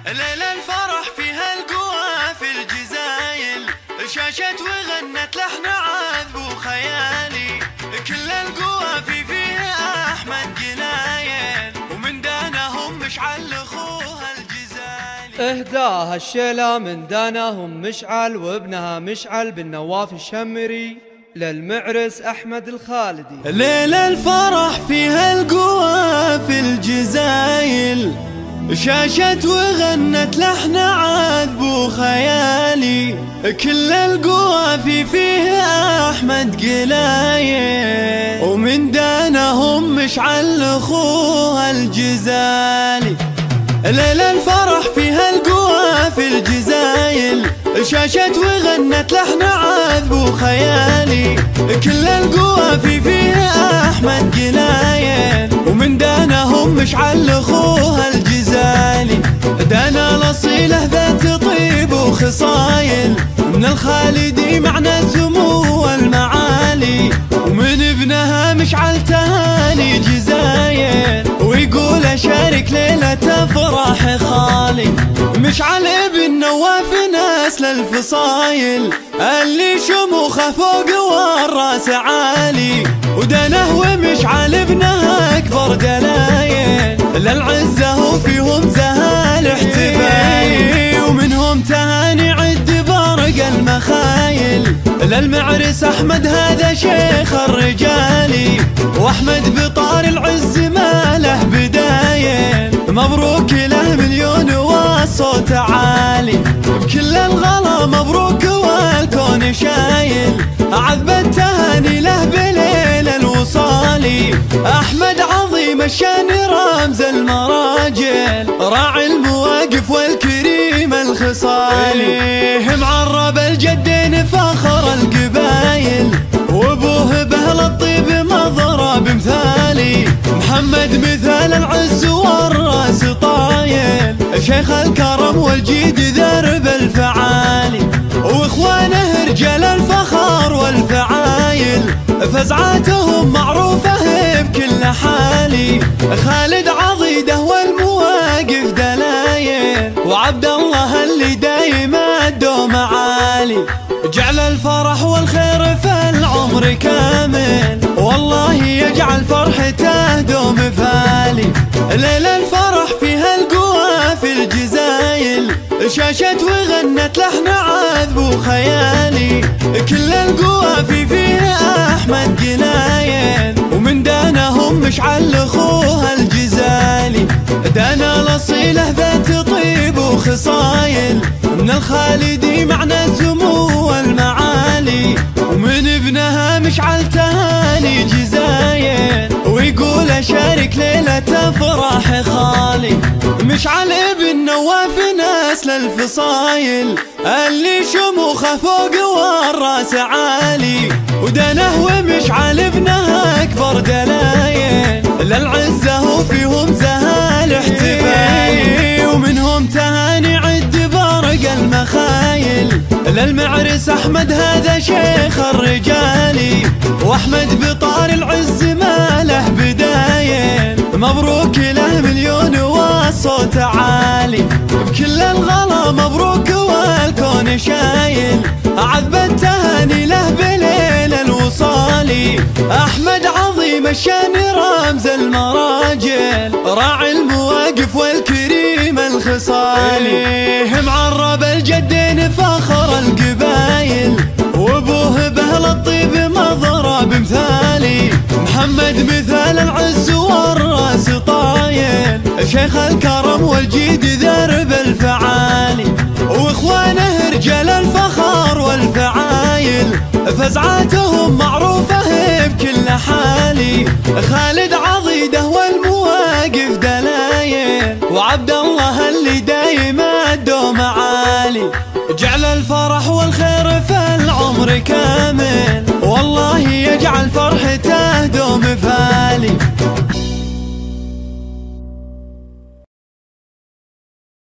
ليلة الفرح فيها القوى في الجزايل، شاشت وغنت لحن عذب وخيالي، كل القوى فيها أحمد قلايل، ومن دانهم مشعل أخوها الجزالي. اهداها الشيلة من دانهم مشعل، وابنها مشعل بن نواف الشمري للمعرس أحمد الخالدي. ليلة الفرح فيها القوى في الجزايل، شاشت وغنت لحن عذب وخيالي، كل القوى فيها أحمد قلايل، ومن دانهم مشعل أخوها الجزالي. ليلة الفرح فيها القوى في الجزايل، شاشت وغنت لحن عذب وخيالي، كل القوى فيها أحمد قلايل، ومن دانهم مشعل أخوها الجزالي. دانا الأصيلة ذات طيب وخصايل، من الخالدي معنى السمو والمعالي، ومن ابنها مشعل تهاني جزايل، ويقول أشارك ليلة فرح خالي. مشعل ابن نواف ناس للفصايل، اللي شموخه فوق والراس عالي، ودنه ومشعل ابنها أكبر دلايل، للعزة وفيهم زهال احتفال، ومنهم تهاني عد برق المخايل، للمعرس أحمد هذا شيخ الرجالي، وأحمد بطار العز ما له بدايل، مبروك له مليون والصوت عالي، بكل الغلا مبروك والكون شايل، عذب التهاني له بليل الوصالي. أحمد عظيم الشان رمز المراجل، راعي المواقف والكريم الخصالي، معرب الجدين فخر القبايل، وابوه بهل الطيب مضرب مثالي، محمد مثال العز والراس طايل، شيخ الكرم والجيد ذرب الفعالي، واخوانه رجال الفخر والفعايل، فزعاتهم معروفة بكل حالي، خالد عضيده والمواقف دلايل، وعبد الله اللي دايما الدوم عالي، جعل الفرح والخير في العمر كامل، والله يجعل فرحته دوم فالي. ليلة الفرح فيها القوى في الجزايل، شاشت وغنت لحن عذب وخيالي، كل القوى فيها أحمد قلايل، ومن دانهم مشعل أخوها الجزالي. دانا الأصيلة ذات طيب وخصايل، من الخالدي معنى السمو والمعالي، ومن ابنها مشعل تهاني جزايل، ويقول أشارك ليلة فرح خالي. مشعل ابن نواف ناس للفصايل، اللي شموخه فوق والراس عالي، ودنه ومشعل ابنها أكبر دلايل، للعزة وفيهم زهال احتفال، ومنهم تهاني عد برق المخايل، للمعرس أحمد هذا شيخ الرجالي، وأحمد بطار العز ما له بدايل، مبروك له مليون والصوت عالي، بكل الغلا مبروك والكون شايل، عذب التهاني له بليل الوصالي. أحمد عظيم الشان رمز المراجل، راعي المواقف والكريم الخصالي، معرب الجدين فخر القبايل، وابوه بهل الطيب مضرب مثالي، محمد مثال العز والراس طايل، شيخ الكرم والجيد ذرب الفعالي، واخوانه رجال الفخر والفعايل، فزعاتهم معروفة بكل حالي، خالد عضيده والمواقف دلايل، وعبد الله اللي دايما الدوم عالي، جعل الفرح والخير في العمر كامل، والله يجعل فرحته دوم فالي.